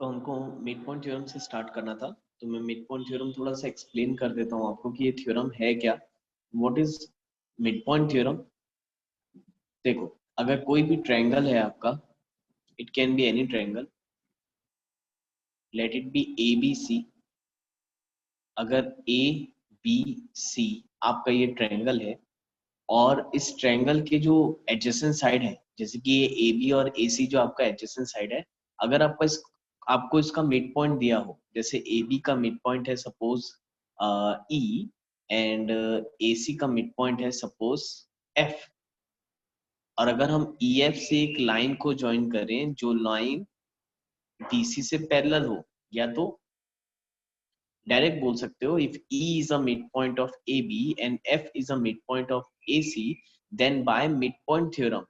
तो हमको mid point theorem से स्टार्ट करना था, तो मैं मिड पॉइंट थ्योरम थोड़ा सा एक्सप्लेन कर देता हूँ आपको कि ये थ्योरम है क्या, what is mid point theorem. देखो, अगर कोई भी ट्रायंगल है आपका, it can be any triangle, let it be A B C. अगर ए बी सी आपका ये ट्रायंगल है और इस ट्रायंगल के जो एडजेसेंट साइड है, जैसे कि ये ए बी और ए सी जो आपका एडजेसेंट साइड है, अगर आपको इसका मिड पॉइंट दिया हो, जैसे ए बी का मिड पॉइंट है सपोज ई, एंड ए सी का मिड पॉइंट है सपोज एफ, और अगर हम ई एफ से एक लाइन को ज्वाइन करें जो लाइन बी सी से पैरेलल हो, या तो डायरेक्ट बोल सकते हो, if E is a midpoint of AB and F is a midpoint of AC, then by midpoint theorem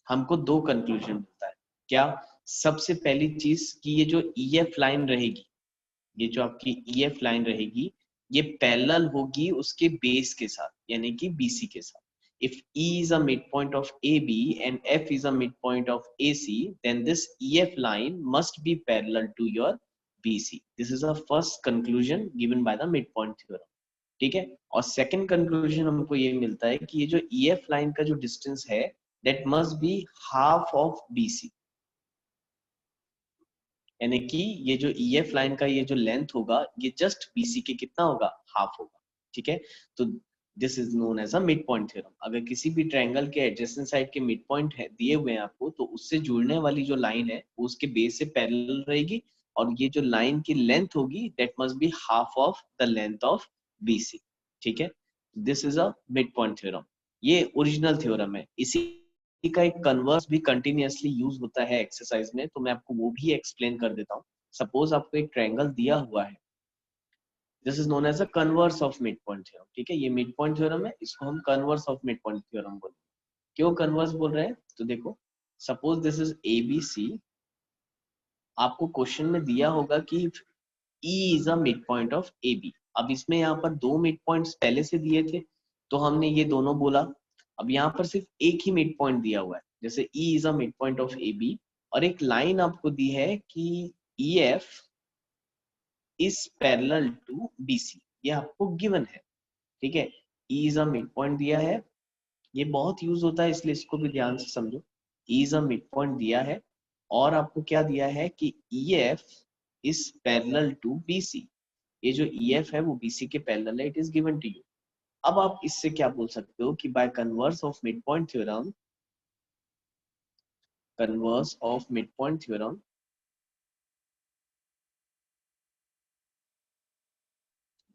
हमको दो कंक्लूजन मिलता है। क्या? सबसे पहली चीज कि ये जो EF लाइन रहेगी, ये जो आपकी EF लाइन रहेगी, ये पैरेलल होगी उसके बेस के साथ, यानी कि BC के साथ। If E is a midpoint of AB and F is a midpoint of AC, then this EF line must be parallel to your BC. This is the first conclusion given by the midpoint theorem. ठीक है। और second conclusion हमको ये मिलता है कि ये जो EF लाइन का जो डिस्टेंस है, that must be half of BC, यानी कि ये जो EF लाइन का ये जो लेंथ होगा, ये जस्ट BC के कितना होगा, हाफ होगा। ठीक है। तो this is known as a mid point theorem. अगर किसी भी ट्रायंगल के एडजेसेंट साइड के मिड पॉइंट है दिए हुए हैं आपको, तो उससे जुड़ने वाली जो लाइन है वो उसके बेस से पैरेलल रहेगी, और ये जो लाइन की लेंथ होगी that must be half of the length of BC। ठीक है। This is a mid point theorem. ये ओरिजिनल थ्योरम है। इसी का एक कन्वर्स भी कंटिन्यूअसली यूज होता है एक्सरसाइज में, तो मैं आपको वो भी एक्सप्लेन कर देता हूँ। सपोज आपको एक ट्रायंगल दिया हुआ है, this is known as a converse of mid point theorem. ठीक है, ये मिड पॉइंट थ्योरम है, इसको हम converse of mid point theorem बोलते हैं। क्यों कन्वर्स बोल रहे हैं? तो देखो, suppose this is A B C, आपको क्वेश्चन में दिया होगा कि E is a midpoint of AB। अब इसमें यहाँ पर दो मिड पॉइंट्स पहले से दिए थे, तो हमने ये दोनों बोला। अब यहाँ पर सिर्फ एक ही मिड पॉइंट दिया हुआ है, जैसे E is a midpoint of AB, और एक लाइन आपको दी है कि EF is parallel to BC, ये आपको गिवन है। ठीक है। E is a midpoint दिया है, ये बहुत यूज होता है इसलिए इसको भी ध्यान से समझो। E is a midpoint दिया है, और आपको क्या दिया है कि EF is parallel to BC, ये जो EF है वो BC के पैरेलल है, it is given to you. अब आप इससे क्या बोल सकते हो कि by converse of mid point theorem, converse of mid point theorem,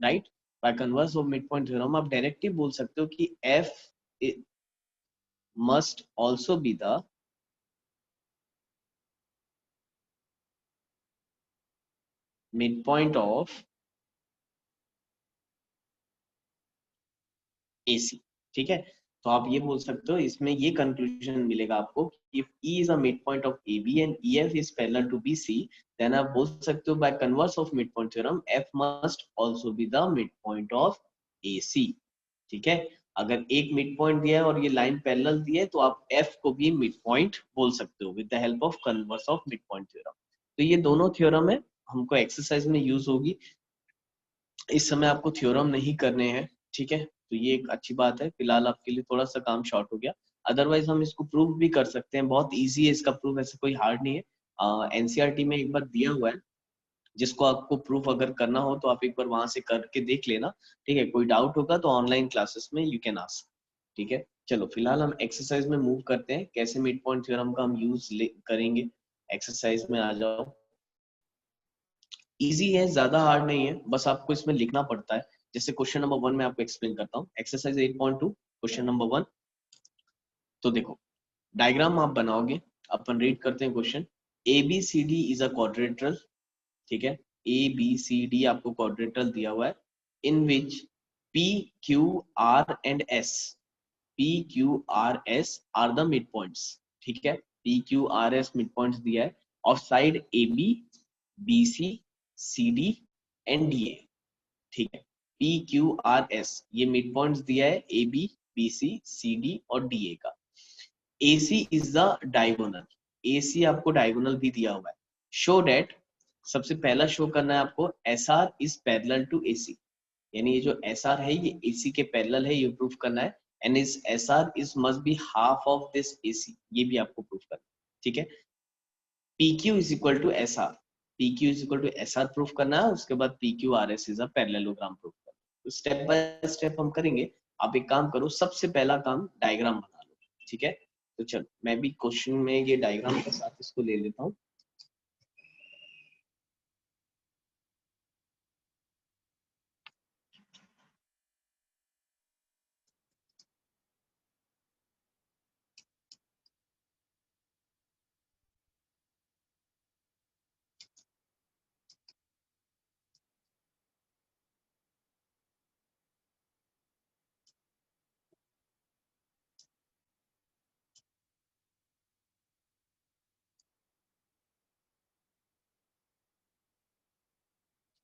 right, by converse of mid point theorem आप डायरेक्टली बोल सकते हो कि F must also be the mid point of AC। ठीक है। तो आप ये बोल सकते हो, इसमें ये कंक्लूजन मिलेगा आपको, if E is a midpoint of AB and EF is parallel to BC, then आप बोल सकते हो by converse of midpoint theorem F must also be the midpoint of AC। ठीक है। अगर एक मिड पॉइंट दिया है और ये लाइन पैरेलल दी है, तो आप F को भी मिड पॉइंट बोल सकते हो with the help of converse of mid point theorem. तो ये दोनों थ्योरम है, हमको एक्सरसाइज में यूज होगी। इस समय आपको थ्योरम नहीं करने हैं। ठीक है, तो ये एक अच्छी बात है, फिलहाल आपके लिए थोड़ा सा काम शॉर्ट हो गया। अदरवाइज हम इसको प्रूव भी कर सकते हैं, बहुत इजी है इसका प्रूफ, ऐसे कोई हार्ड नहीं है। एनसीईआरटी में एक बार दिया हुआ है, जिसको आपको प्रूफ अगर करना हो तो आप एक बार वहां से करके देख लेना। ठीक है, कोई डाउट होगा तो ऑनलाइन क्लासेस में यू कैन आस्क। ठीक है, चलो फिलहाल हम एक्सरसाइज में मूव करते हैं, कैसे मिड पॉइंट थ्योरम का हम यूज करेंगे। एक्सरसाइज में आ जाओ। इजी है, ज्यादा हार्ड नहीं है, बस आपको इसमें लिखना पड़ता है। जैसे क्वेश्चन नंबर 1 में आपको एक्सप्लेन करता हूँ, एक्सरसाइज 8.2 क्वेश्चन नंबर 1। तो देखो, डायग्राम आप बनाओगे, अपन रीड करते हैं question. A B C D is a quadrilateral. ठीक है, ए बी सी डी आपको क्वाड्रेटरल दिया हुआ है, in which P Q R and S, P Q R S are the mid पॉइंट्स। ठीक है, पी क्यू आर एस मिड पॉइंट्स दिया है of side A B, B C, C D and D A. ठीक है, पी क्यू आर एस ये मिड पॉइंट्स दिया है ए बी, BC, CD और DA का। AC is the diagonal, AC आपको डायगोनल भी दिया हुआ है। शो डेट, सबसे पहला शो करना है आपको SR is parallel to AC, यानी ये जो SR है ये AC के पैरेलल है, ये प्रूफ करना है। And is SR is must be half of this AC, ये भी आपको प्रूफ करना है, ठीक है। PQ is equal to SR, PQ is equal to SR proof करना है, उसके बाद PQRS is a parallelogram proof करना है। तो स्टेप बाय स्टेप हम करेंगे। आप एक काम करो, सबसे पहला काम डायग्राम बना लो, ठीक है। तो चलो मैं भी क्वेश्चन में ये डायग्राम के साथ इसको ले लेता हूँ।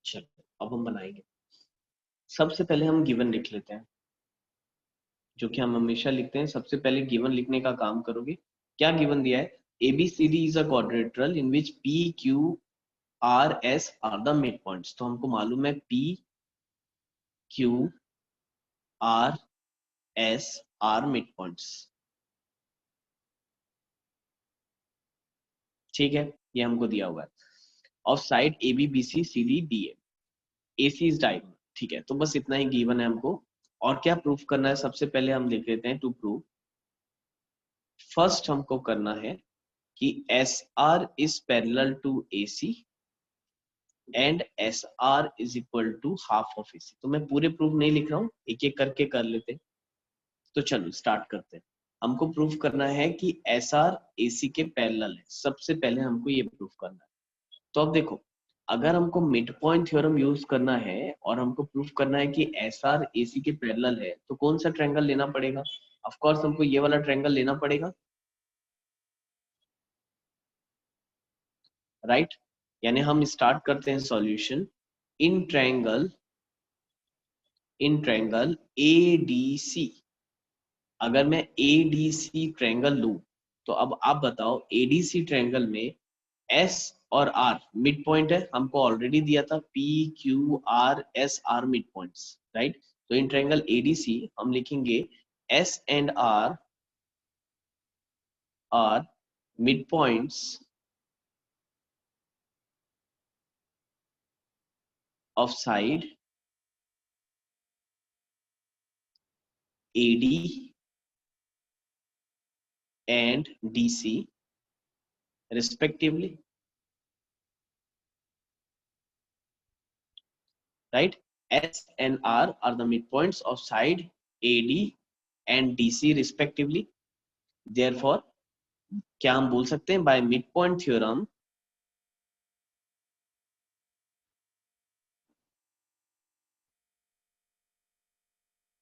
चलो अब हम बनाएंगे। सबसे पहले हम गिवन लिख लेते हैं, जो कि हम हमेशा लिखते हैं। सबसे पहले गिवन लिखने का काम करोगे। क्या गिवन दिया है? ABCD is a quadrilateral in which PQRS are the mid points. तो हमको मालूम है PQRS आर मिड पॉइंट्स, ठीक है, ये हमको दिया हुआ है। Of side ABBCCDDA, AC is diagonal, ठीक है। तो बस इतना ही गिवन है हमको। और क्या प्रूफ करना है? सबसे पहले हम लिख लेते हैं टू प्रूव। फर्स्ट हमको करना है कि SR is parallel to AC and SR is equal to half of AC। तो मैं पूरे प्रूफ नहीं लिख रहा हूँ, एक एक करके कर लेते हैं। तो चलो स्टार्ट करते हैं। हमको प्रूफ करना है कि SR AC के पैरेलल है, सबसे पहले हमको ये प्रूफ करना है। तो अब देखो, अगर हमको मिड पॉइंट थ्योरम यूज करना है और हमको प्रूफ करना है कि SR AC के पैरेलल है, तो कौन सा ट्रायंगल लेना पड़ेगा? ऑफ कोर्स हमको ये वाला ट्रायंगल लेना पड़ेगा, राइट। यानी हम स्टार्ट करते हैं solution. In triangle, in triangle ADC, अगर मैं ADC ट्रायंगल लूं, तो अब आप बताओ ADC ट्रायंगल में S और R मिड पॉइंट है, हमको ऑलरेडी दिया था PQRS R mid points, right. तो इन ट्रायंगल ADC हम लिखेंगे S and R are mid points of side AD and DC respectively, right? S and R are the midpoints of side AD and DC respectively. Therefore, क्या हम बोल सकते हैं? By midpoint theorem,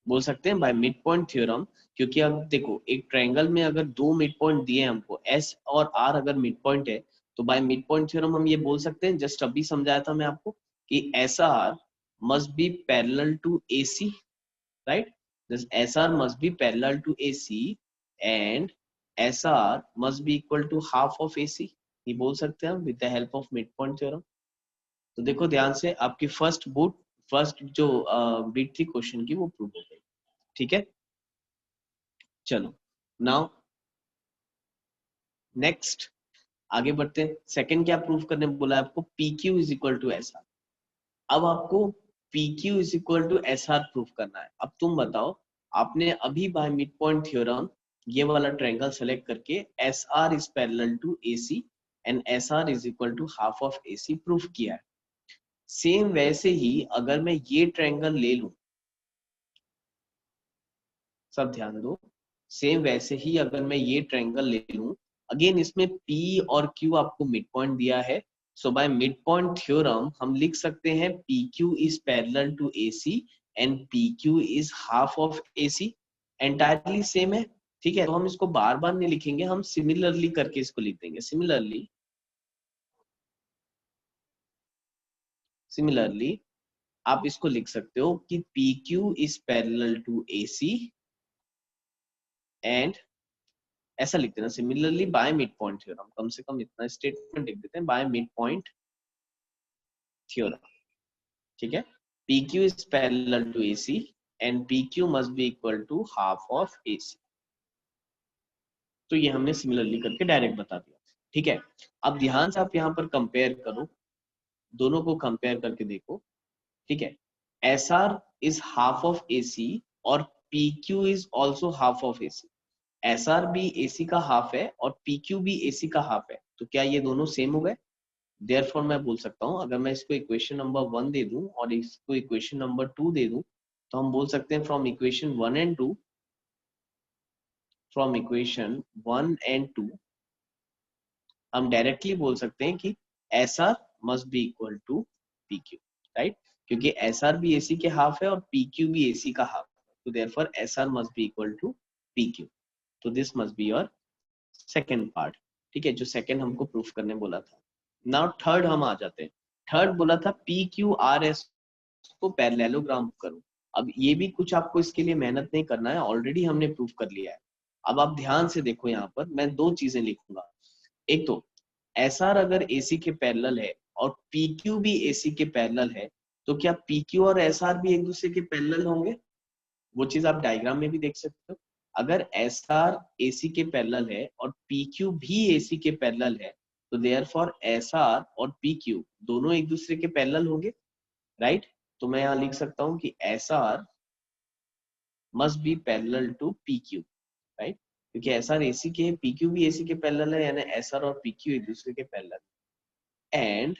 बोल सकते हैं बाय मिड पॉइंट थ्योरम। क्योंकि अब देखो, एक ट्रायंगल में अगर दो मिड पॉइंट दिए हमको, S और R अगर मिड पॉइंट है, तो बाय मिड पॉइंट थ्योरम हम ये बोल सकते हैं, जस्ट अभी समझाया था मैं आपको, कि SR must be parallel to AC, right? This SR must be parallel to AC and SR must be equal to half of AC, ये बोल सकते हैं हम with the help of midpoint theorem। तो देखो ध्यान से, आपकी फर्स्ट जो बीट थी क्वेश्चन की वो प्रूव हो गई, ठीक है। चलो नाउ नेक्स्ट आगे बढ़ते हैं। सेकंड क्या प्रूव करने बोला है आपको? PQ is equal to SR। अब आपको PQ is equal to SR proof करना है। अब तुम बताओ, आपने अभी बाय मिड पॉइंट थ्योरम ये वाला ट्रायंगल सेलेक्ट करके SR is parallel to AC and SR is equal to half of AC proof किया है। सेम वैसे ही अगर मैं ये ट्रायंगल ले लूं, सब ध्यान दो, सेम वैसे ही अगर मैं ये ट्रायंगल ले लूं, अगेन इसमें P और Q आपको मिड पॉइंट दिया है। So by mid point theorem हम लिख सकते हैं PQ is parallel to AC and PQ is half of AC। Entirely same है, ठीक है। तो हम इसको बार बार नहीं लिखेंगे, हम सिमिलरली करके इसको लिख देंगे। सिमिलरली आप इसको लिख सकते हो कि PQ is parallel to AC and ऐसा लिख देना similarly by mid point theorem, कम से कम इतना स्टेटमेंट लिख देते हैं बाय मिड पॉइंट थ्योरम, ठीक है। PQ is parallel to AC and PQ must be equal to half of AC। तो ये हमने सिमिलरली करके डायरेक्ट बता दिया, ठीक है। अब ध्यान से आप यहाँ पर कंपेयर करो, दोनों को कंपेयर करके देखो, ठीक है। SR is half of AC और PQ is also half of AC। SR भी AC का हाफ है और PQ भी AC का हाफ है, तो क्या ये दोनों सेम हो गए? देयरफॉर मैं बोल सकता हूँ, अगर मैं इसको इक्वेशन नंबर 1 दे दूं और इसको इक्वेशन नंबर 2 दे दूं, तो हम बोल सकते हैं from equation 1 and 2, from equation 1 and 2 हम डायरेक्टली बोल सकते हैं कि SR must be equal to PQ, right, क्योंकि SR भी AC के हाफ है और PQ भी AC का हाफ है, तो therefore SR must be equal to PQ। तो this must be your second part, ठीक है, जो सेकेंड हमको प्रूफ करने बोला था। नाउ थर्ड हम आ जाते हैं। थर्ड बोला था PQRS को पैरेललोग्राम करो। अब ये भी कुछ आपको इसके लिए मेहनत नहीं करना है, ऑलरेडी हमने प्रूफ कर लिया है। अब आप ध्यान से देखो, यहाँ पर मैं दो चीजें लिखूंगा। एक तो SR अगर AC के पैरेलल है और PQ भी AC के पैरेलल है, तो क्या PQ और SR भी एक दूसरे के पैरेलल होंगे? वो चीज आप डायग्राम में भी देख सकते हो। अगर SR AC के पैरेलल है और PQ भी AC के पैरेलल है, तो देयरफॉर SR और PQ दोनों एक दूसरे के पैरेलल होंगे, राइट। तो मैं यहाँ लिख सकता हूँ कि SR must be parallel to PQ, right, क्योंकि SR AC के PQ भी AC के पैरेलल है, यानी SR और PQ एक दूसरे के पैरेलल। एंड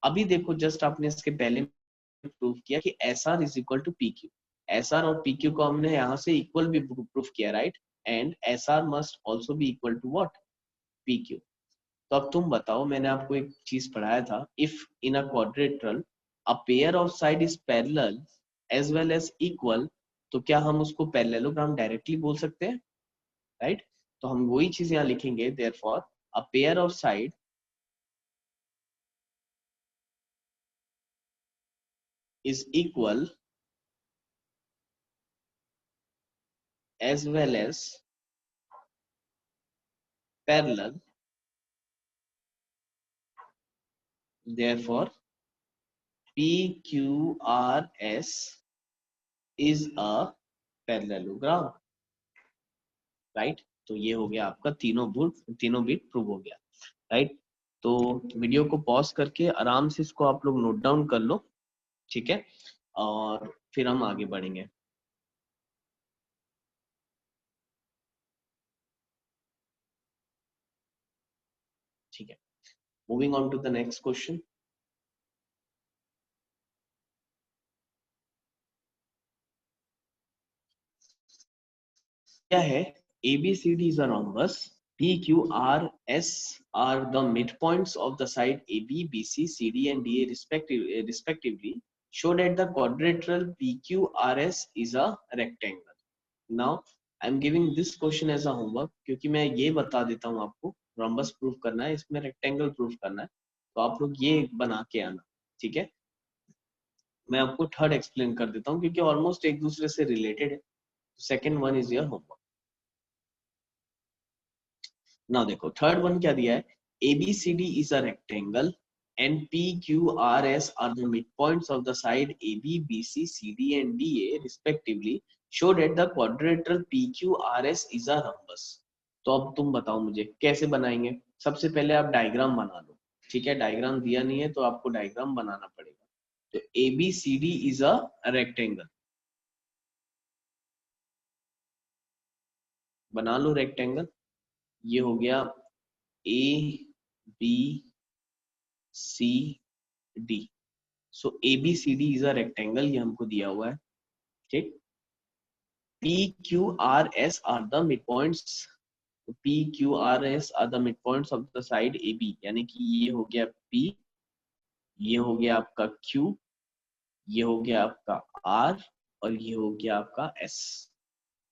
अभी देखो, जस्ट आपने इसके पहले प्रूफ किया कि SR is equal to PQ। SR और PQ को हमने यहाँ से इक्वल भी प्रूफ किया, right, and SR must also be equal to what? PQ। तो अब तुम बताओ, मैंने आपको एक चीज पढ़ाया था, if in a quadrilateral a pair of side is parallel as well as equal, तो क्या हम उसको पैरेललोग्राम डायरेक्टली बोल सकते हैं, राइट। तो हम वही चीज यहाँ लिखेंगे, therefore a pair of side is equal as well as parallel, therefore PQRS is a parallelogram, right. तो ये हो गया आपका तीनों बिट प्रूव हो गया, राइट। तो वीडियो को पॉज करके आराम से इसको आप लोग नोट डाउन कर लो, ठीक है, और फिर हम आगे बढ़ेंगे। ठीक है, moving on to the next question. क्या है? ABCD is a rhombus. PQRS are the midpoints of the side AB, BC, CD, and DA respectively. Show that the quadrilateral PQRS is a rectangle. Now, I am giving this question as a homework क्योंकि मैं ये बता देता हूँ आपको, rhombus proof करना है, इसमें rectangle प्रूफ करना है, तो आप लोग ये बना के आना, ठीक है। मैं आपको थर्ड एक्सप्लेन कर देता हूँ क्योंकि ऑलमोस्ट एक दूसरे से रिलेटेड है। Second one is your homework. Now देखो, थर्ड वन क्या दिया है? ABCD is a rectangle and PQRS are the midpoints of the side AB, BC, CD and DA respectively. Show that the quadrilateral PQRS is a rhombus. तो अब तुम बताओ मुझे कैसे बनाएंगे। सबसे पहले आप डायग्राम बना लो, ठीक है, डायग्राम दिया नहीं है तो आपको डायग्राम बनाना पड़ेगा। तो ABCD is a rectangle, बना लो रेक्टेंगल। ये हो गया ABCD। So ABCD is a rectangle, ये हमको दिया हुआ है, ठीक। PQRS are the mid points, PQRS are the mid points of the side AB, यानी कि ये हो गया P, ये हो गया आपका Q, ये हो गया आपका R और ये हो गया आपका S,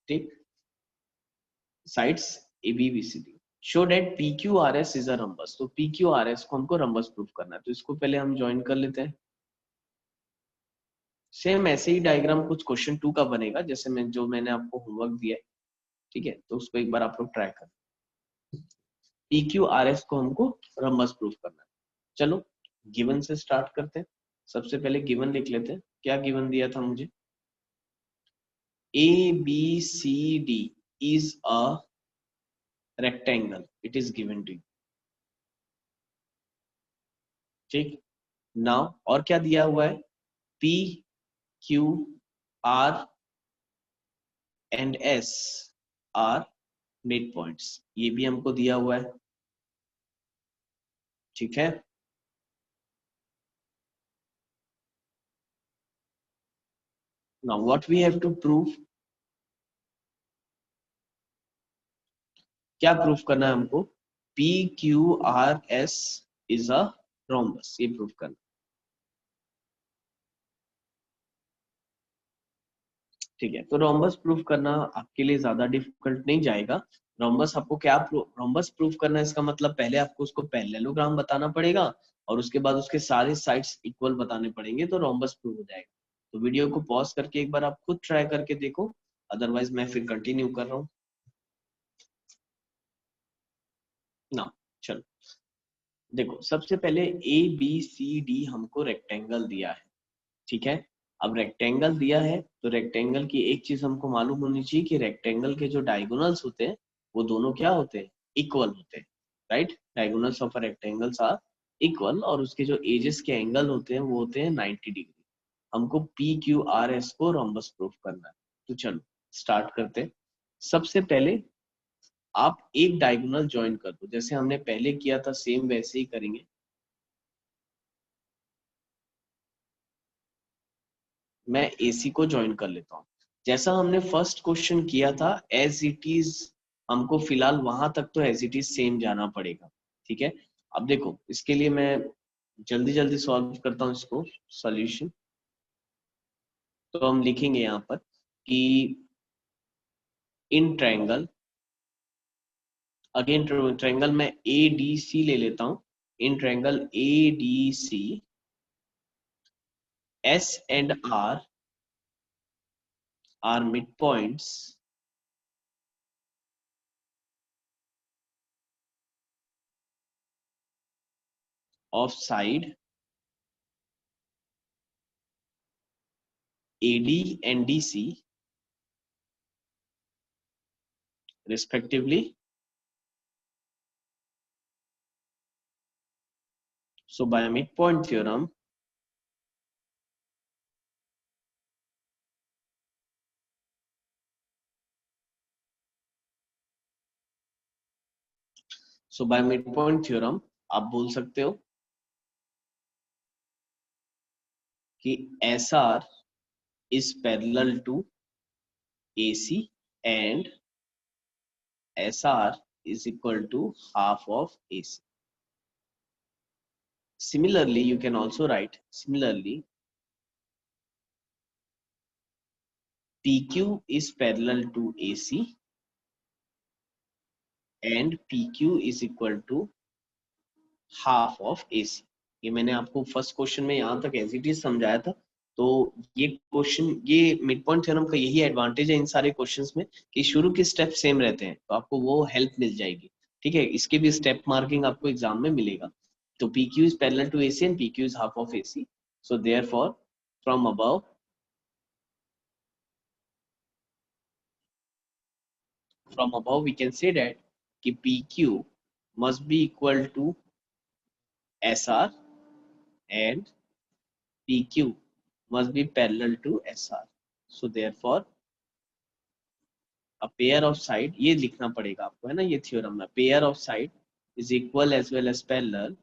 ठीक। Sides ABCD। Show that PQRS is a rhombus, तो PQRS को हमको रंबस प्रूफ करना है, तो इसको पहले हम ज्वाइन कर लेते हैं। सेम ऐसे ही डायग्राम कुछ क्वेश्चन 2 का बनेगा, जैसे मैंने आपको होमवर्क दिया है, ठीक है, तो उसको एक बार आप लोग ट्राई करें। PQRS को हमको रम्बस प्रूफ करना है। चलो गिवन से स्टार्ट करते हैं। सबसे पहले गिवन लिख लेते हैं। क्या गिवन दिया था मुझे? ABCD is a rectangle, it is given to you। ठीक, नाउ और क्या दिया हुआ है? PQR and S are mid points, ये भी हमको दिया हुआ है। ठीक है, now what we have to prove, क्या प्रूफ करना है हमको? PQRS इज अ रोम्बस, ये प्रूफ करना। ठीक है, तो रोम्बस प्रूफ करना आपके लिए ज्यादा डिफिकल्ट नहीं जाएगा। रोम्बस आपको क्या रोम्बस प्रूफ करना है, इसका मतलब पहले आपको उसको पैरेललोग्राम बताना पड़ेगा और उसके बाद उसके सारे साइड्स इक्वल बताने पड़ेंगे, तो रोम्बस प्रूफ हो जाएगा। तो वीडियो को पॉज करके एक बार आप खुद ट्राई करके देखो, अदरवाइज मैं फिर कंटिन्यू कर रहा हूँ ना। चलो देखो, सबसे पहले ABCD हमको रेक्टेंगल दिया है। ठीक है, अब रेक्टेंगल दिया है तो रेक्टेंगल की एक चीज हमको मालूम होनी चाहिए कि रेक्टेंगल के जो डायगोनल्स होते हैं वो दोनों क्या होते हैं? इक्वल होते हैं, right? Diagonals of a rectangles are equal, और उसके जो एजेस के एंगल होते हैं वो होते हैं 90 डिग्री। हमको PQRS को रोम्बस प्रूफ करना है। तो चलो स्टार्ट करते हैं। सबसे पहले आप एक डायगोनल ज्वाइन कर दो, जैसे हमने पहले किया था सेम वैसे ही करेंगे। मैं AC को ज्वाइन कर लेता हूँ, जैसा हमने फर्स्ट क्वेश्चन किया था एज इट इज। हमको फिलहाल वहां तक तो एज इट इज सेम जाना पड़ेगा। ठीक है, अब देखो इसके लिए मैं जल्दी जल्दी सॉल्व करता हूँ इसको, सॉल्यूशन। तो हम लिखेंगे यहाँ पर कि इन ट्रायंगल, अगेन ट्रायंगल में ADC ले लेता हूँ। इन triangle ADC S and R are midpoints of side AD and DC respectively. So by midpoint theorem, आप बोल सकते हो कि SR is parallel to AC and SR is equal to half of AC. Similarly, you can also write similarly PQ is parallel to AC and PQ is equal to half of AC। ये मैंने आपको first question में यहाँ तक as it is समझाया था। तो ये क्वेश्चन, ये मिड पॉइंट थ्योरम का यही एडवांटेज है इन सारे क्वेश्चंस में कि शुरू के स्टेप सेम रहते हैं, तो आपको वो हेल्प मिल जाएगी। ठीक है, इसके भी स्टेप मार्किंग आपको एग्जाम में मिलेगा। तो PQ is parallel to AC and PQ is half of AC। So therefore from above we can say that कि PQ must be equal to SR and PQ must be parallel to SR. So therefore a pair of side, ये लिखना पड़ेगा आपको, है ना, ये theorem में pair of side is equal as well as parallel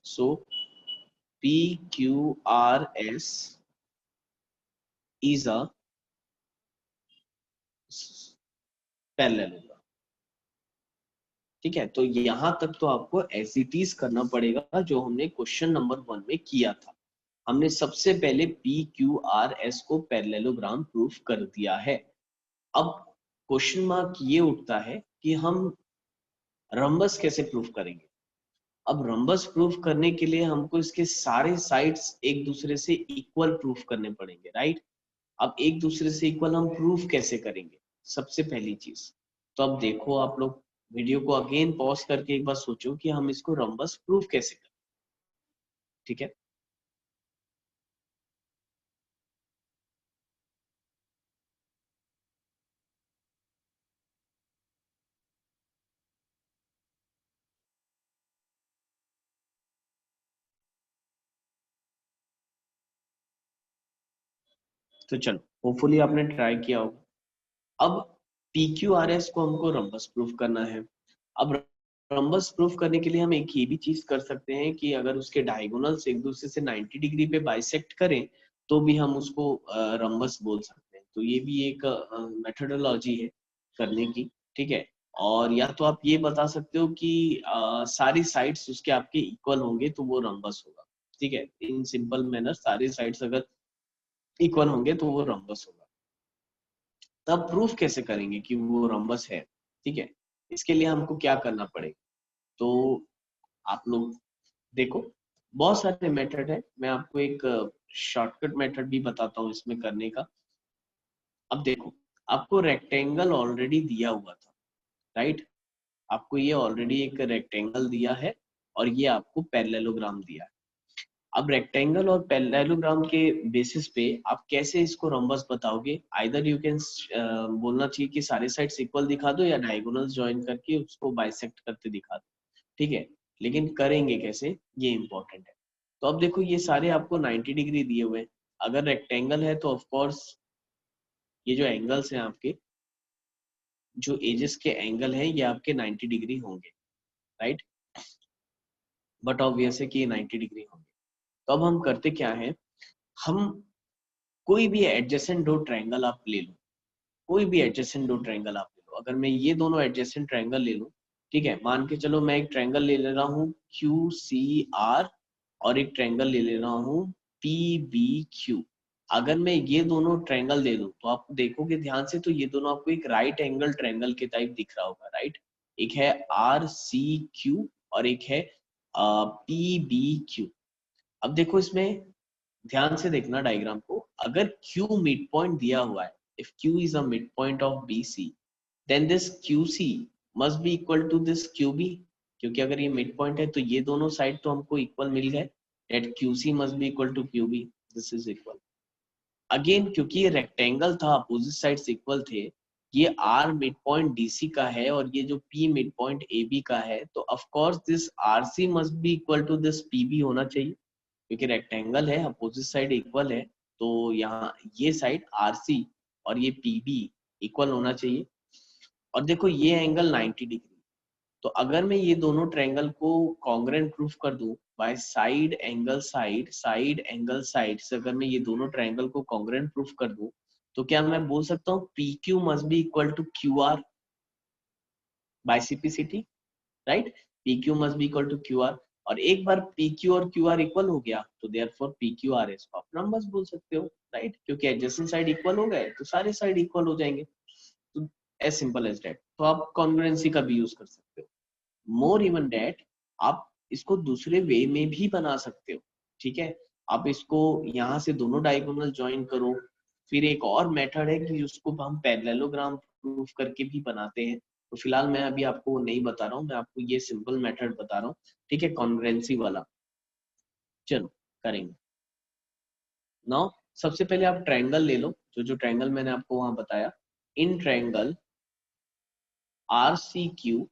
so PQRS is a parallelogram। ठीक है, तो यहां तक तो आपको एज इट इज करना पड़ेगा जो हमने क्वेश्चन नंबर 1 में किया था। हमने सबसे पहले PQRS को पैरेललोग्राम प्रूफ कर दिया है। अब क्वेश्चन मार्क ये उठता है कि हम रंबस कैसे प्रूफ करेंगे? अब रंबस प्रूफ करने के लिए हमको इसके सारे साइड्स एक दूसरे से इक्वल प्रूफ करने पड़ेंगे, राइट? अब एक दूसरे से इक्वल हम प्रूफ कैसे करेंगे? सबसे पहली चीज, तो अब देखो आप लोग वीडियो को अगेन पॉज करके एक बार सोचो कि हम इसको रंबस प्रूफ कैसे करें, ठीक है? तो चलो, होपफुली आपने ट्राई किया होगा। अब PQRS को हमको रंबस प्रूफ करना है। अब रंबस प्रूफ करने के लिए हम एक ये भी चीज कर सकते हैं कि अगर उसके डायगोनल्स एक दूसरे से 90 डिग्री पे बाइसेक्ट करें तो भी हम उसको रंबस बोल सकते हैं। तो ये भी एक मेथोडोलॉजी है करने की, ठीक है? और या तो आप ये बता सकते हो कि सारी साइड्स उसके आपके इक्वल होंगे तो वो रंबस होगा, ठीक है? इन सिंपल मैनर सारी साइड्स अगर इक्वल होंगे तो वो रंबस होगा। तब प्रूफ कैसे करेंगे कि वो रंबस है, ठीक है? इसके लिए हमको क्या करना पड़ेगा? तो आप लोग देखो, बहुत सारे मेथड है, मैं आपको एक शॉर्टकट मेथड भी बताता हूँ इसमें करने का। अब देखो, आपको रेक्टेंगल ऑलरेडी दिया हुआ था, राइट? आपको ये ऑलरेडी एक रेक्टेंगल दिया है और ये आपको पैरेललोग्राम दिया है। अब रेक्टेंगल और पैरेललोग्राम के बेसिस पे आप कैसे इसको रंबस बताओगे? आइदर यू कैन बोलना चाहिए कि सारे साइड्स इक्वल दिखा दो या डायगोनल्स ज्वाइन करके उसको बाइसेक्ट करके दिखा दो, ठीक है? लेकिन करेंगे कैसे, ये इंपॉर्टेंट है। तो अब देखो, ये सारे आपको 90 डिग्री दिए हुए हैं। अगर रेक्टेंगल है तो ऑफ कोर्स ये जो एंगल्स हैं आपके, जो एजेस के एंगल हैं, ये आपके 90 डिग्री होंगे, राइट? बट ऑब्वियस है कि ये 90 डिग्री होंगे। तो अब हम करते क्या है, हम कोई भी एडजेसेंट दो ट्रायंगल आप ले लो, कोई भी एडजेसेंट दो ट्रायंगल आप ले लो। अगर मैं ये दोनों एडजेसेंट ट्रायंगल ले लूं, ठीक है, मान के चलो मैं एक ट्रायंगल ले ले रहा हूँ QCR और एक ट्रायंगल ले ले रहा हूँ PBQ। अगर मैं ये दोनों ट्रायंगल दे दूं तो आप देखोगे ध्यान से तो ये दोनों आपको एक राइट एंगल ट्रायंगल के टाइप दिख रहा होगा, राइट? एक है RCQ और एक है PBQ। अब देखो इसमें ध्यान से देखना डायग्राम को, अगर Q मिड पॉइंट दिया हुआ है, if Q is a midpoint of BC, then this QC must be equal to this QB। क्योंकि अगर ये मिड पॉइंट है तो ये दोनों साइड तो हमको इक्वल मिल गए, that QC must be equal to QB। this is equal। Again क्योंकि ये रेक्टेंगल था, अपोजिट साइड्स इक्वल थे, ये R मिड पॉइंट DC का है और ये जो P मिड पॉइंट AB का है, तो of course this RC must be equal to this PB होना चाहिए। क्योंकि रेक्टेंगल है, अपोजिट साइड इक्वल है, तो यहाँ ये साइड RC और ये PB इक्वल होना चाहिए। और देखो ये एंगल 90 डिग्री, तो अगर मैं ये दोनों ट्रायंगल को कॉन्ग्रुएंट प्रूफ कर दूं bye side angle side, side angle side से, अगर मैं ये दोनों ट्रायंगल को कॉन्ग्रुएंट प्रूफ कर दूं, तो क्या मैं बोल सकता हूँ PQ must be equal to QR by CPCT, right? PQ must be equal to QR। और एक बार PQ और QR इक्वल हो गया तो देयरफॉर PQRS को आप नंबर्स बोल सकते हो, राइट? क्योंकि एडजेसेंट साइड इक्वल हो गए तो सारे साइड इक्वल हो जाएंगे। तो एज सिंपल एज दैट। तो आप कॉन्ग्रुएंसी का भी यूज कर सकते हो। मोर इवन डेट, आप इसको दूसरे वे में भी बना सकते हो, ठीक है? आप इसको यहाँ से दोनों डायगोनल ज्वाइन करो। फिर एक और मेथड है कि उसको हम पैरेललोग्राम प्रूफ करके भी बनाते हैं। तो फिलहाल मैं अभी आपको वो नहीं बता रहा हूँ, मैं आपको ये सिंपल मेथड बता रहा हूँ, ठीक है, कॉन्ग्रुएंसी वाला। चलो करेंगे नाउ। सबसे पहले आप ट्रायंगल ले लो, जो जो ट्रायंगल मैंने आपको वहां बताया। In triangle RCQ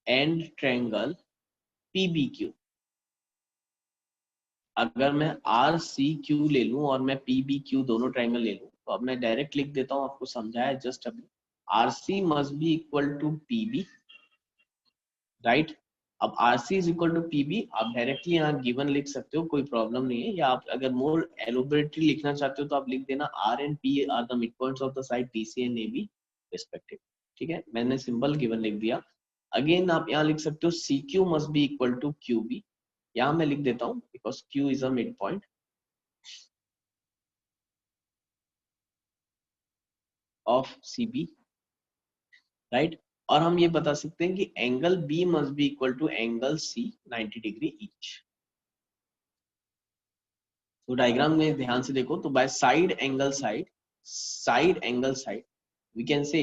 and triangle PBQ। अगर मैं RCQ ले लूं और मैं PBQ दोनों ट्रायंगल ले लूं, तो अब मैं डायरेक्ट लिख देता हूं, आपको समझाया जस्ट अभी। RC must be equal to PB, right? अब RC is equal to PB आप डायरेक्टली यहाँ गिवन लिख सकते हो, कोई प्रॉब्लम नहीं है। या आप अगर मोर एलोबरेटली लिखना चाहते हो तो आप लिख देना R and P are the mid points of the side DC and AB respective, ठीक है? मैंने सिंपल गिवन लिख दिया। अगेन आप यहाँ लिख सकते हो CQ must be equal to QB। यहाँ मैं लिख देता हूँ because Q is a mid point of CB, राइट? और हम ये बता सकते हैं कि angle B must be equal to angle C 90 degree each. तो डायग्राम में ध्यान से देखो, तो by side angle side we can say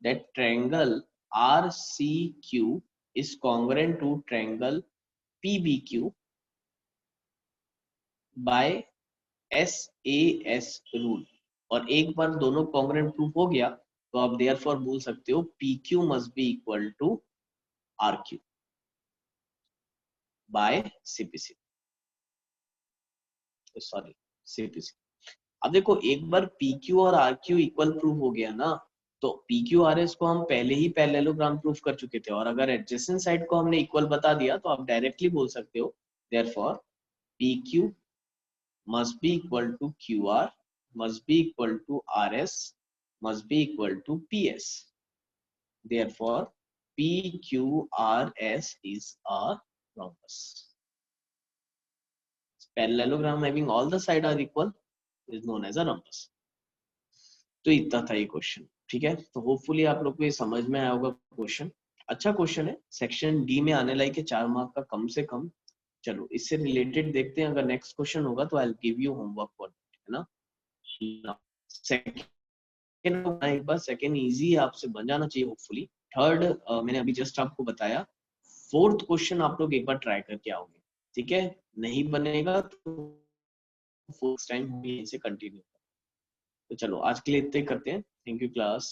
that triangle RCQ is congruent to triangle PBQ by SAS rule। और एक बार दोनों congruent प्रूफ हो गया तो आप therefore बोल सकते हो PQ must be equal to RQ by CPC, sorry CPC। अब देखो एक बार PQ और RQ इक्वल प्रूफ हो गया ना, तो PQRS को हम पहले ही पैरेललोग्राम प्रूफ कर चुके थे, और अगर एडजेसेंट साइड को हमने इक्वल बता दिया तो आप डायरेक्टली बोल सकते हो therefore PQ must be equal to QR must be equal to RS must be equal to PS। Therefore PQRS is a rhombus। Parallelogram having all the sides are equal is known as a rhombus। तो इतना था ये question, ठीक है। तो hopefully आप लोग को ये समझ में आया होगा क्वेश्चन। अच्छा क्वेश्चन है, सेक्शन डी में आने लायक है 4 मार्क का कम से कम। चलो इससे रिलेटेड देखते हैं, अगर नेक्स्ट क्वेश्चन होगा तो I will give you homework for it, है ना। सेकंड एक बार सेकंड इजी आपसे बन जाना चाहिए होपफुली। थर्ड मैंने अभी जस्ट आपको बताया। फोर्थ क्वेश्चन आप लोग एक बार ट्राई करके आओगे, ठीक है। नहीं बनेगा तो फोर्थ टाइम हम यहीं से कंटिन्यू। तो चलो आज के लिए इतने करते हैं। Thank you class.